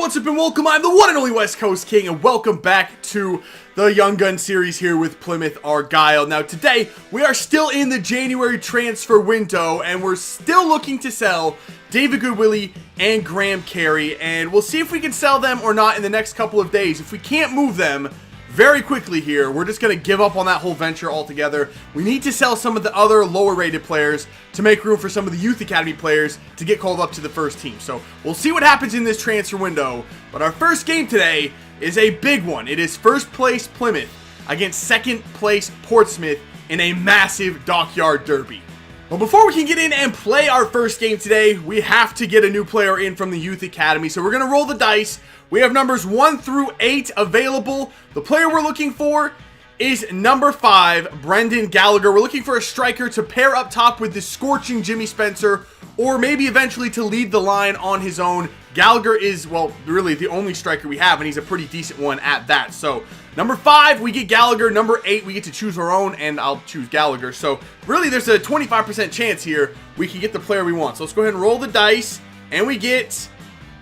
what's up and welcome. I'm the one and only West Coast King, and welcome back to the Young Gun series here with Plymouth Argyle. Now today, we are still in the January transfer window, and we're still looking to sell David Goodwillie and Graham Carey, and we'll see if we can sell them or not in the next couple of days. If we can't move them very quickly here, we're just going to give up on that whole venture altogether. We need to sell some of the other lower rated players to make room for some of the youth academy players to get called up to the first team. So we'll see what happens in this transfer window. But our first game today is a big one. It is first place Plymouth against second place Portsmouth in a massive dockyard derby. Well, before we can get in and play our first game today, we have to get a new player in from the youth academy. So we're going to roll the dice. We have numbers 1 through 8 available. The player we're looking for is number 5, Brendan Gallagher. We're looking for a striker to pair up top with the scorching Jimmy Spencer, or maybe eventually to lead the line on his own. Gallagher is, well, really the only striker we have, and he's a pretty decent one at that. So, number 5, we get Gallagher. Number 8, we get to choose our own, and I'll choose Gallagher. So, really, there's a 25% chance here we can get the player we want. So, let's go ahead and roll the dice, and we get...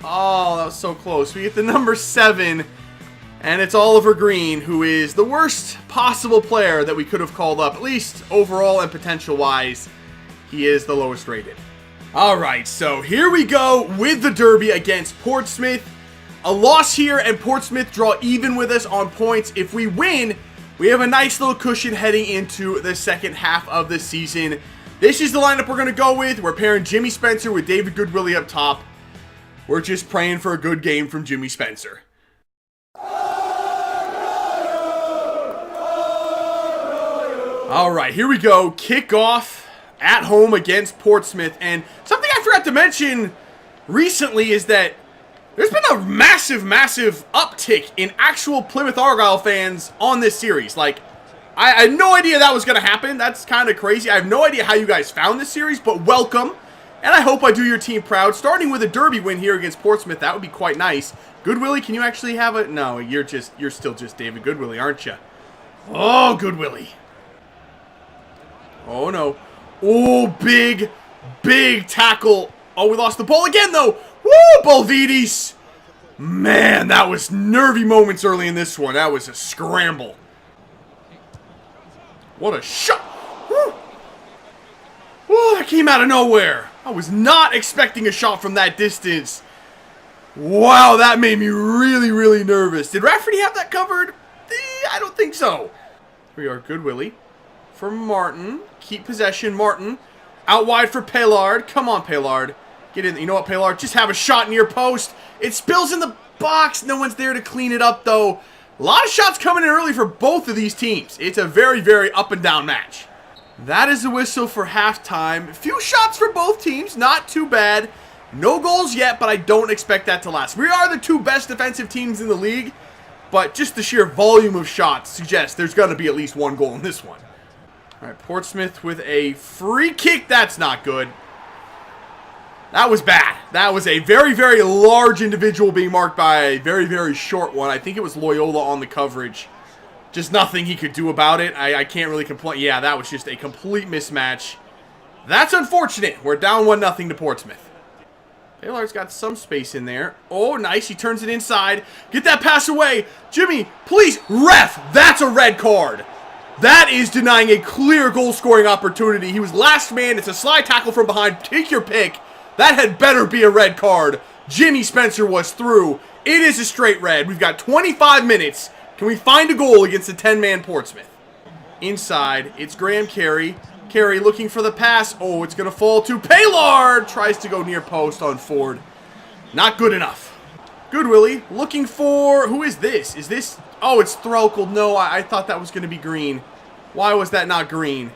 Oh, that was so close. We get the number 7, and it's Oliver Green, who is the worst possible player that we could have called up, at least overall and potential-wise. He is the lowest rated. Alright, so here we go with the derby against Portsmouth. A loss here, and Portsmouth draw even with us on points. If we win, we have a nice little cushion heading into the second half of the season. This is the lineup we're going to go with. We're pairing Jimmy Spencer with David Goodwillie up top. We're just praying for a good game from Jimmy Spencer. Alright, here we go. Kickoff at home against Portsmouth. And something I forgot to mention recently is that there's been a massive uptick in actual Plymouth Argyle fans on this series. Like, I had no idea that was going to happen. That's kind of crazy. I have no idea how you guys found this series, but welcome. And I hope I do your team proud. Starting with a derby win here against Portsmouth, that would be quite nice. Goodwillie, can you actually have a... No, you're still just David Goodwillie, aren't you? Oh, Goodwillie. Oh, no. Oh, big tackle. Oh, we lost the ball again, though. Woo, Balvidis. Man, that was nervy moments early in this one. That was a scramble. What a shot. Woo. Woo, that came out of nowhere. I was not expecting a shot from that distance. Wow, that made me really nervous. Did Rafferty have that covered? I don't think so. Here we are, Goodwillie. For Martin. Keep possession, Martin. Out wide for Paylard. Come on, Paylard. Get in. You know what, Paylard? Just have a shot near post. It spills in the box. No one's there to clean it up, though. A lot of shots coming in early for both of these teams. It's a very up and down match. That is the whistle for halftime. A few shots for both teams. Not too bad. No goals yet, but I don't expect that to last. We are the 2 best defensive teams in the league, but just the sheer volume of shots suggests there's going to be at least 1 goal in this one. All right, Portsmouth with a free kick. That's not good. That was bad. That was a very large individual being marked by a very short one. I think it was Loyola on the coverage. Just nothing he could do about it. I can't really complain. Yeah, that was just a complete mismatch. That's unfortunate. We're down 1-0 to Portsmouth. Baylard's got some space in there. Oh, nice. He turns it inside. Get that pass away. Jimmy, please. Ref, that's a red card. That is denying a clear goal-scoring opportunity. He was last man. It's a slide tackle from behind. Take your pick. That had better be a red card. Jimmy Spencer was through. It is a straight red. We've got 25 minutes. Can we find a goal against a 10-man Portsmouth? Inside, it's Graham Carey. Carey looking for the pass. Oh, it's going to fall to Paylard. Tries to go near post on Ford. Not good enough. Goodwillie looking for... Who is this? Is this... Oh, it's Threlkel. No, I thought that was going to be green. Why was that not green?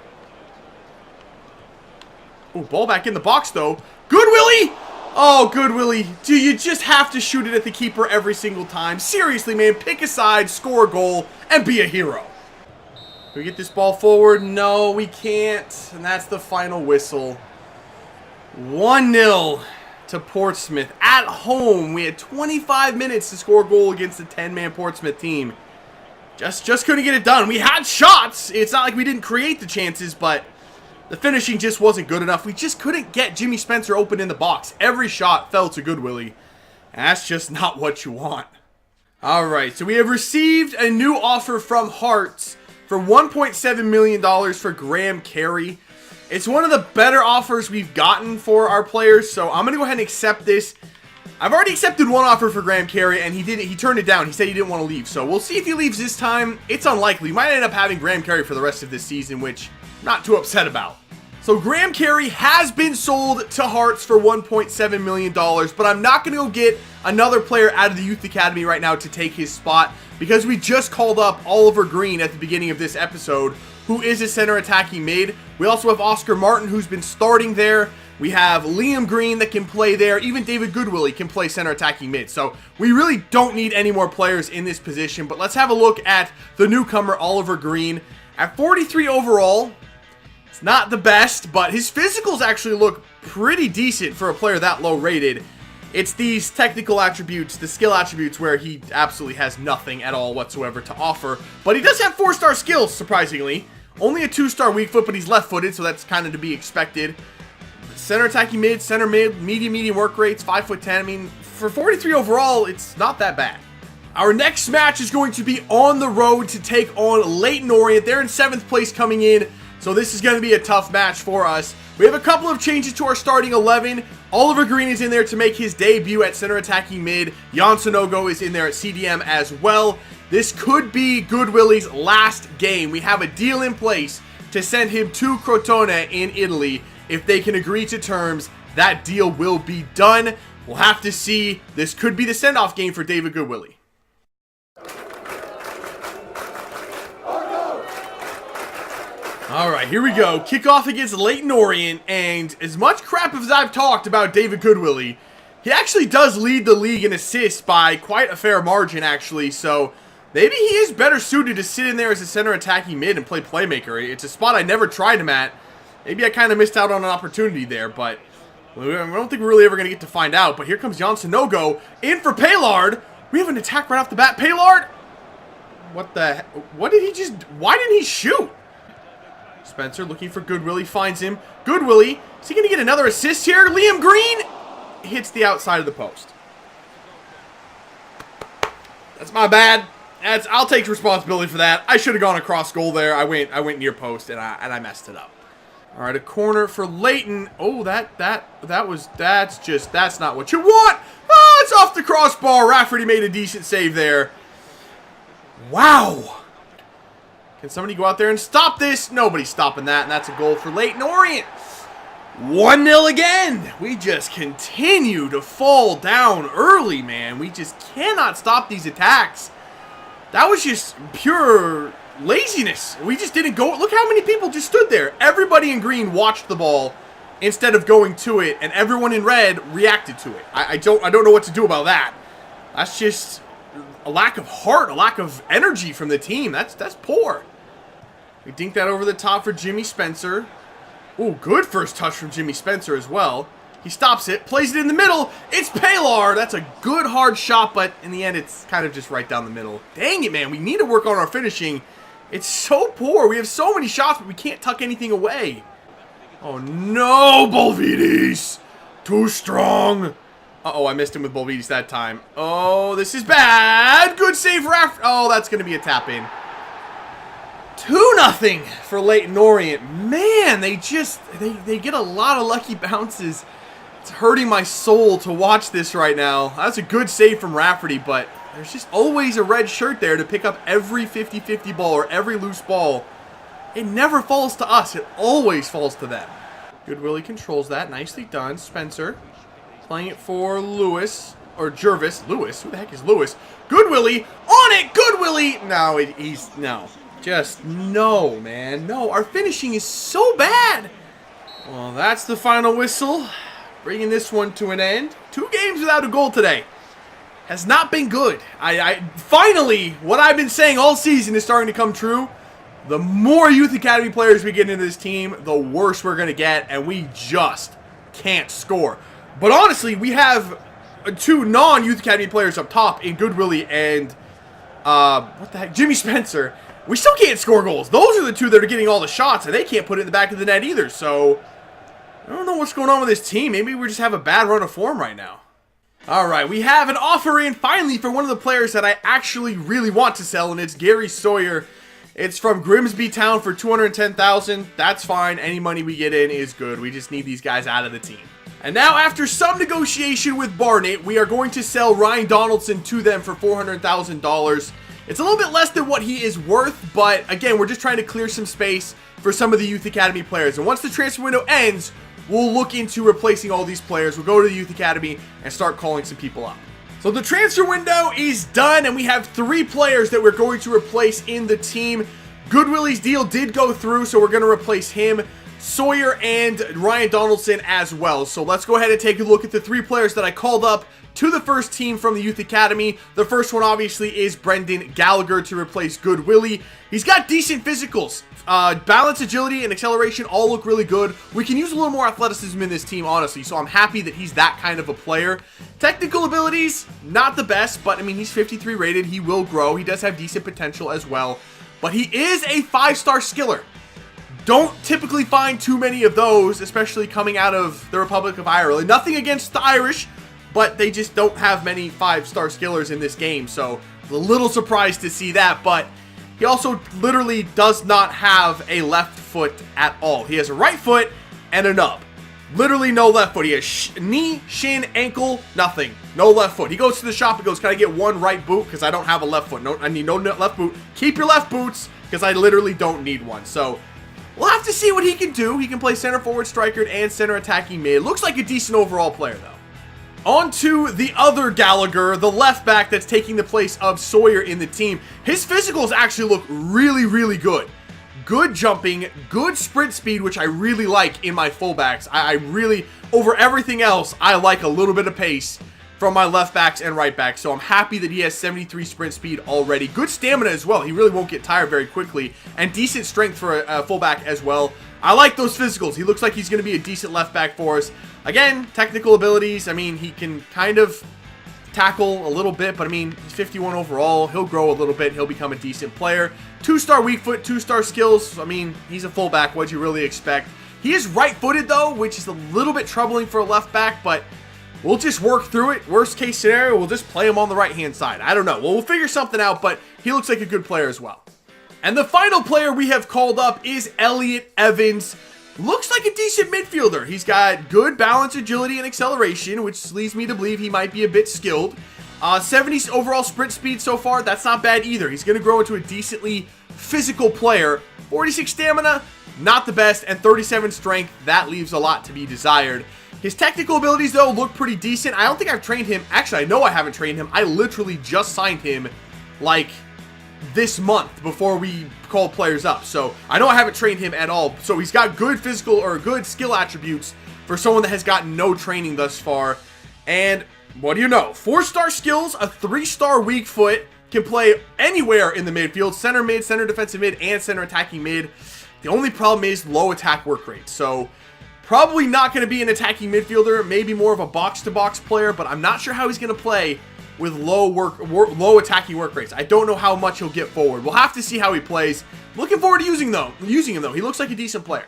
Oh, ball back in the box, though. Goodwillie! Oh, Goodwillie, do you just have to shoot it at the keeper every single time? Seriously, man, pick a side, score a goal, and be a hero. Can we get this ball forward? No, we can't. And that's the final whistle. 1-0 to Portsmouth. At home, we had 25 minutes to score a goal against the 10-man Portsmouth team. Just couldn't get it done. We had shots. It's not like we didn't create the chances, but the finishing just wasn't good enough. We just couldn't get Jimmy Spencer open in the box. Every shot fell to Goodwillie. That's just not what you want. Alright, so we have received a new offer from Hearts for $1.7 million for Graham Carey. It's one of the better offers we've gotten for our players, so I'm going to go ahead and accept this. I've already accepted one offer for Graham Carey, and he turned it down. He said he didn't want to leave, so we'll see if he leaves this time. It's unlikely. We might end up having Graham Carey for the rest of this season, which I'm not too upset about. So Graham Carey has been sold to Hearts for $1.7 million, but I'm not going to go get another player out of the Youth Academy right now to take his spot, because we just called up Oliver Green at the beginning of this episode, who is a center attacking mid. We also have Oscar Martin, who's been starting there. We have Liam Green that can play there. Even David Goodwillie can play center attacking mid. So we really don't need any more players in this position. But let's have a look at the newcomer, Oliver Green. At 43 overall, it's not the best, but his physicals actually look pretty decent for a player that low rated. It's these technical attributes, the skill attributes, where he absolutely has nothing at all whatsoever to offer. But he does have 4-star skills, surprisingly. Only a 2-star weak foot, but he's left-footed, so that's kind of to be expected. Center attacking mid, center mid, medium work rates, 5'10". I mean, for 43 overall, it's not that bad. Our next match is going to be on the road to take on Leyton Orient. They're in 7th place coming in, so this is going to be a tough match for us. We have a couple of changes to our starting 11. Oliver Green is in there to make his debut at center attacking mid. Jan Sonogo is in there at CDM as well. This could be Goodwillie's last game. We have a deal in place to send him to Crotone in Italy. If they can agree to terms, that deal will be done. We'll have to see. This could be the send-off game for David Goodwillie. Alright, here we go. Kickoff against Leyton Orient, and as much crap as I've talked about David Goodwillie, he actually does lead the league in assists by quite a fair margin, actually, so maybe he is better suited to sit in there as a center attacking mid and play playmaker. It's a spot I never tried him at. Maybe I kind of missed out on an opportunity there, but I don't think we're really ever going to get to find out. But here comes Jan Sonogo in for Paylard. We have an attack right off the bat. Paylard! What the... What did he just... Why didn't he shoot? Spencer looking for Goodwillie, finds him. Goodwillie, is he going to get another assist here? Liam Green hits the outside of the post. That's my bad. I'll take responsibility for that. I should have gone across goal there. I went near post and I messed it up. All right, a corner for Leyton. Oh, that's not what you want. Oh, it's off the crossbar. Rafferty made a decent save there. Wow. Can somebody go out there and stop this? Nobody's stopping that, and that's a goal for Leyton Orient. 1-0 again. We just continue to fall down early, man. We just cannot stop these attacks. That was just pure laziness. We just didn't go. Look how many people just stood there. Everybody in green watched the ball instead of going to it, and everyone in red reacted to it. I don't know what to do about that. That's just a lack of heart, a lack of energy from the team. That's poor. We dink that over the top for Jimmy Spencer. Oh, good first touch from Jimmy Spencer as well. He stops it, plays it in the middle. It's Paylard. That's a good hard shot, but in the end, it's kind of just right down the middle. Dang it, man. We need to work on our finishing. It's so poor. We have so many shots, but we can't tuck anything away. Oh, no, Bolvidis. Too strong. Uh-oh, I missed him with Bolvidis that time. Oh, this is bad. Good save, Raf. Oh, that's going to be a tap-in. 2-0 for Leyton Orient. Man, they get a lot of lucky bounces. It's hurting my soul to watch this right now. That's a good save from Rafferty, but there's just always a red shirt there to pick up every 50-50 ball or every loose ball. It never falls to us. It always falls to them. Goodwillie controls that. Nicely done. Spencer playing it for Lewis. Or Jervis. Lewis? Who the heck is Lewis? Goodwillie on it! Goodwillie! No, no. Just no, man. No, our finishing is so bad. Well, that's the final whistle. Bringing this one to an end. 2 games without a goal today. Has not been good. Finally, what I've been saying all season is starting to come true. The more Youth Academy players we get into this team, the worse we're going to get, and we just can't score. But honestly, we have 2 non-Youth Academy players up top in Goodwillie and, what the heck, Jimmy Spencer. We still can't score goals. Those are the 2 that are getting all the shots, and they can't put it in the back of the net either. So, I don't know what's going on with this team. Maybe we just have a bad run of form right now. All right, we have an offer in finally for one of the players that I actually really want to sell, and it's Gary Sawyer. It's from Grimsby Town for $210,000. That's fine. Any money we get in is good. We just need these guys out of the team. And now, after some negotiation with Barnet, we are going to sell Ryan Donaldson to them for $400,000. It's a little bit less than what he is worth, but again, we're just trying to clear some space for some of the Youth Academy players. And once the transfer window ends, we'll look into replacing all these players. We'll go to the Youth Academy and start calling some people up. So the transfer window is done, and we have 3 players that we're going to replace in the team. Goodwilly's deal did go through, so we're going to replace him, Sawyer, and Ryan Donaldson as well. So let's go ahead and take a look at the 3 players that I called up to the first team from the Youth Academy. The first one obviously is Brendan Gallagher to replace Goodwilly. He's got decent physicals. Balance, agility, and acceleration all look really good. We can use a little more athleticism in this team, honestly, so I'm happy that he's that kind of a player. Technical abilities, not the best, but I mean, he's 53 rated. He will grow. He does have decent potential as well, but he is a 5-star skiller. Don't typically find too many of those, especially coming out of the Republic of Ireland. Nothing against the Irish, but they just don't have many 5-star skillers in this game, so a little surprised to see that. But he also literally does not have a left foot at all. He has a right foot and a nub. Literally no left foot. He has knee, shin, ankle, nothing. No left foot. He goes to the shop and goes, can I get one right boot? Because I don't have a left foot. No, I need no left boot. Keep your left boots, because I literally don't need one. So we'll have to see what he can do. He can play center forward, striker, and center attacking mid. Looks like a decent overall player, though. On to the other Gallagher, the left back that's taking the place of Sawyer in the team. His physicals actually look really, really good. Good jumping, good sprint speed, which I really like in my fullbacks. I really, over everything else, I like a little bit of pace from my left backs and right backs. So I'm happy that he has 73 sprint speed already. Good stamina as well. He really won't get tired very quickly. And decent strength for a fullback as well. I like those physicals. He looks like he's going to be a decent left back for us. Again, technical abilities. I mean, he can kind of tackle a little bit, but I mean, he's 51 overall. He'll grow a little bit. He'll become a decent player. 2-star weak foot, 2-star skills. I mean, he's a fullback. What'd you really expect? He is right-footed, though, which is a little bit troubling for a left back, but we'll just work through it. Worst case scenario, we'll just play him on the right-hand side. I don't know. Well, we'll figure something out, but he looks like a good player as well. And the final player we have called up is Elliot Evans. Looks like a decent midfielder. He's got good balance, agility, and acceleration, which leads me to believe he might be a bit skilled. 70 overall sprint speed so far. That's not bad either. He's going to grow into a decently physical player. 46 stamina, not the best, and 37 strength. That leaves a lot to be desired. His technical abilities, though, look pretty decent. I don't think I've trained him. Actually, I know I haven't trained him. I literally just signed him, like, this month before we called players up. So I know I haven't trained him at all. So he's got good physical or good skill attributes for someone that has gotten no training thus far. And what do you know? 4-star skills, a 3-star weak foot, can play anywhere in the midfield, center mid, center defensive mid, and center attacking mid. The only problem is low attack work rate. So probably not going to be an attacking midfielder, maybe more of a box-to-box player, but I'm not sure how he's going to play with low attacking work rates. I don't know how much he'll get forward. We'll have to see how he plays. Looking forward to using him though. He looks like a decent player.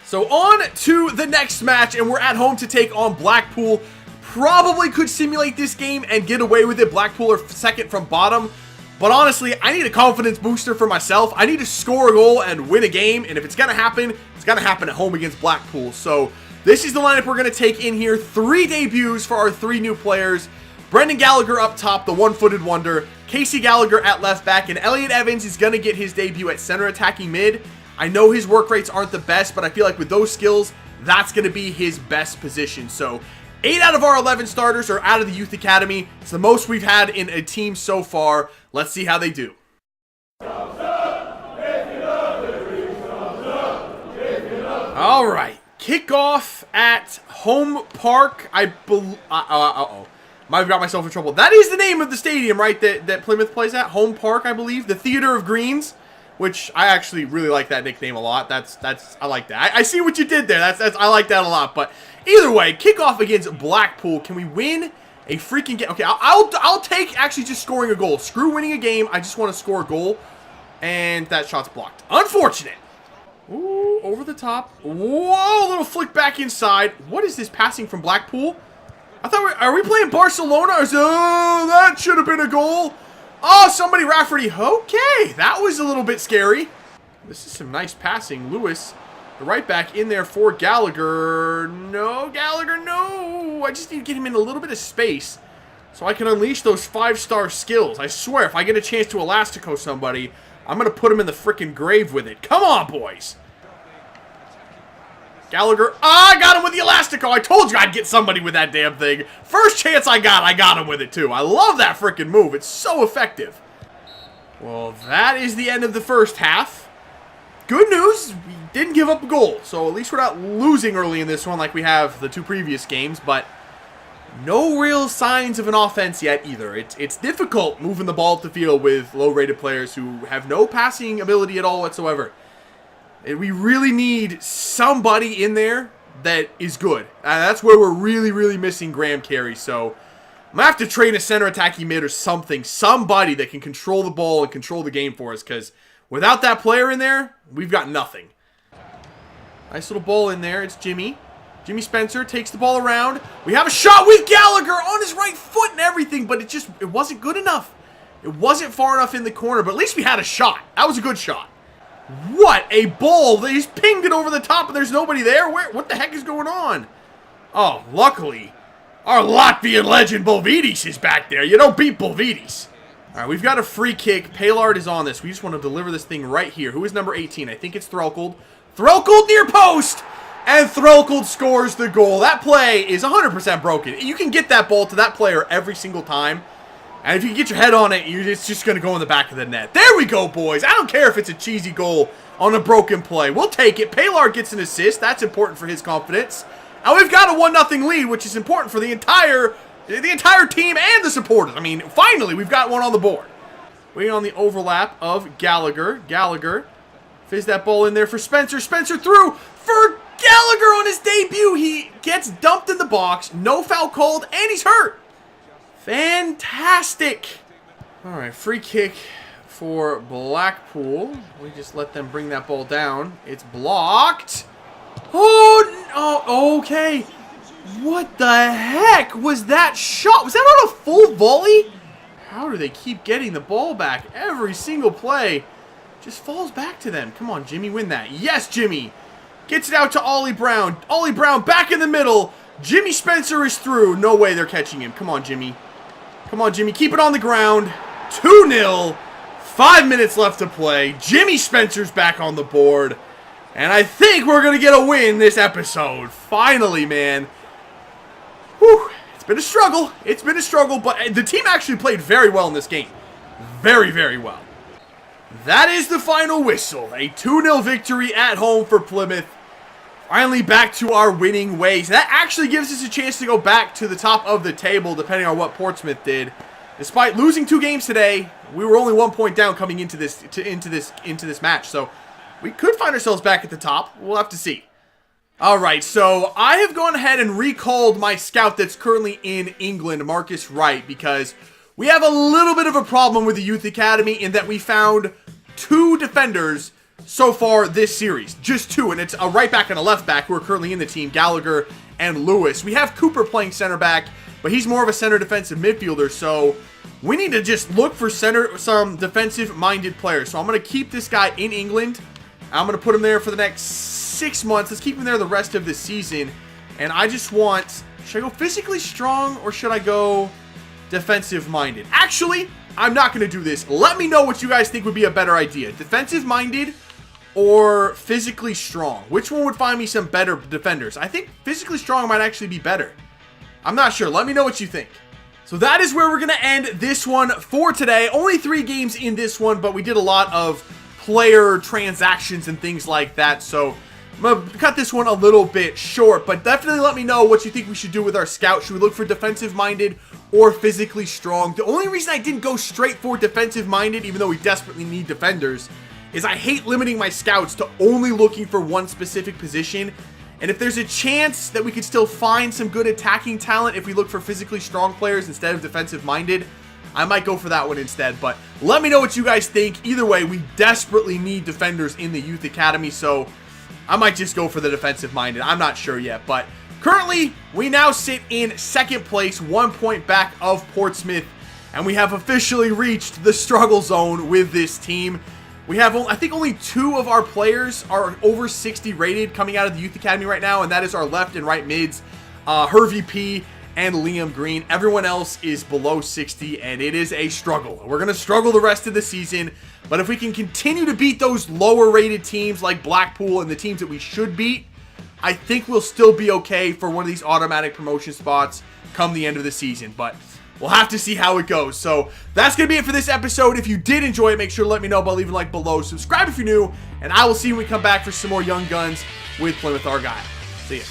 So on to the next match, and we're at home to take on Blackpool. Probably could simulate this game and get away with it. Blackpool are second from bottom. But honestly, I need a confidence booster for myself. I need to score a goal and win a game. And if it's going to happen, it's going to happen at home against Blackpool. So this is the lineup we're going to take in here. 3 debuts for our 3 new players. Brendan Gallagher up top, the one-footed wonder. Casey Gallagher at left back. And Elliot Evans is going to get his debut at center attacking mid. I know his work rates aren't the best, but I feel like with those skills, that's going to be his best position. So 8 out of our 11 starters are out of the Youth Academy. It's the most we've had in a team so far. Let's see how they do. All right. Kickoff at Home Park. Might have got myself in trouble. That is the name of the stadium, right, that Plymouth plays at. Home Park, I believe. The Theater of Greens, which I actually really like that nickname a lot. I like that. I see what you did there. I like that a lot. But either way, kickoff against Blackpool. Can we win a freaking game? Okay, I'll take actually just scoring a goal. Screw winning a game. I just want to score a goal. And that shot's blocked. Unfortunate. Ooh, over the top. Whoa, little flick back inside. What is this passing from Blackpool? I thought, are we playing Barcelona? Oh, that should have been a goal. Oh, somebody Rafferty. Okay, that was a little bit scary. This is some nice passing. Lewis, the right back in there for Gallagher. No, Gallagher, no. I just need to get him in a little bit of space so I can unleash those 5-star skills. I swear, if I get a chance to Elastico somebody, I'm going to put him in the freaking grave with it. Come on, boys. Gallagher. Ah, I got him with the Elastico. I told you I'd get somebody with that damn thing. First chance I got him with it too. I love that freaking move. It's so effective. Well, that is the end of the first half. Good news, we didn't give up a goal. So at least we're not losing early in this one like we have the 2 previous games. But no real signs of an offense yet either. It's difficult moving the ball up the field with low-rated players who have no passing ability at all whatsoever. We really need somebody in there that is good. That's where we're really, really missing Graham Carey. So I'm going to have to train a center attacking mid or something. Somebody that can control the ball and control the game for us. Because without that player in there, we've got nothing. Nice little ball in there. It's Jimmy. Jimmy Spencer takes the ball around. We have a shot with Gallagher on his right foot and everything. But it wasn't good enough. It wasn't far enough in the corner. But at least we had a shot. That was a good shot. What a ball! He's pinged it over the top and there's nobody there? What the heck is going on? Oh, luckily, our Latvian legend Bovidis is back there. You don't beat Bovidis. Alright, we've got a free kick. Paylard is on this. We just want to deliver this thing right here. Who is number 18? I think it's Threlkeld. Threlkeld near post! And Threlkeld scores the goal. That play is 100% broken. You can get that ball to that player every single time. And if you get your head on it, it's just going to go in the back of the net. There we go, boys. I don't care if it's a cheesy goal on a broken play. We'll take it. Paylard gets an assist. That's important for his confidence. And we've got a 1-0 lead, which is important for the entire team and the supporters. I mean, finally, we've got one on the board. Waiting on the overlap of Gallagher. Gallagher fizz that ball in there for Spencer. Spencer through for Gallagher on his debut. He gets dumped in the box. No foul called, and he's hurt. Fantastic. All right, free kick for Blackpool. We just let them bring that ball down. It's blocked. Oh, okay. What the heck was that shot? Was that on a full volley? How do they keep getting the ball back? Every single play just falls back to them. Come on, Jimmy, win that. Yes, Jimmy. Gets it out to Ollie Brown. Ollie Brown back in the middle. Jimmy Spencer is through. No way they're catching him. Come on, Jimmy. Come on, Jimmy. Keep it on the ground. 2-0. 5 minutes left to play. Jimmy Spencer's back on the board. And I think we're going to get a win this episode. Finally, man. Whew. It's been a struggle. It's been a struggle, but the team actually played very well in this game. Very, very well. That is the final whistle. A 2-0 victory at home for Plymouth. Finally back to our winning ways. That actually gives us a chance to go back to the top of the table, depending on what Portsmouth did. Despite losing 2 games today, we were only 1 point down coming into this match. So we could find ourselves back at the top. We'll have to see. Alright, so I have gone ahead and recalled my scout that's currently in England, Marcus Wright, because we have a little bit of a problem with the Youth Academy in that we found 2 defenders so far this series. Just 2, and it's a right back and a left back who are currently in the team, Gallagher and Lewis. We have Cooper playing center back, but he's more of a center defensive midfielder, so we need to just look for some defensive-minded players. So I'm going to keep this guy in England. I'm going to put him there for the next 6 months. Let's keep him there the rest of the season. And I just want, should I go physically strong or should I go defensive-minded? Actually, I'm not going to do this. Let me know what you guys think would be a better idea. Defensive-minded or physically strong? Which one would find me some better defenders? I think physically strong might actually be better. I'm not sure. Let me know what you think. So that is where we're going to end this one for today. Only 3 games in this one, but we did a lot of player transactions and things like that. So I'm going to cut this one a little bit short, but definitely let me know what you think we should do with our scout. Should we look for defensive-minded or physically strong? The only reason I didn't go straight for defensive-minded, even though we desperately need defenders, is I hate limiting my scouts to only looking for one specific position. And if there's a chance that we could still find some good attacking talent if we look for physically strong players instead of defensive-minded, I might go for that one instead. But let me know what you guys think. Either way, we desperately need defenders in the Youth Academy, so I might just go for the defensive-minded. I'm not sure yet, but Currently, we now sit in second place, 1 point back of Portsmouth, and we have officially reached the struggle zone with this team. We have, I think, only 2 of our players are over 60 rated coming out of the Youth Academy right now, and that is our left and right mids, Hervey P and Liam Green. Everyone else is below 60, and it is a struggle. We're going to struggle the rest of the season, but if we can continue to beat those lower rated teams like Blackpool and the teams that we should beat, I think we'll still be okay for one of these automatic promotion spots come the end of the season, but we'll have to see how it goes. So that's going to be it for this episode. If you did enjoy it, make sure to let me know by leaving a like below. Subscribe if you're new, and I will see you when we come back for some more Young Guns with Plymouth Argyle. See ya.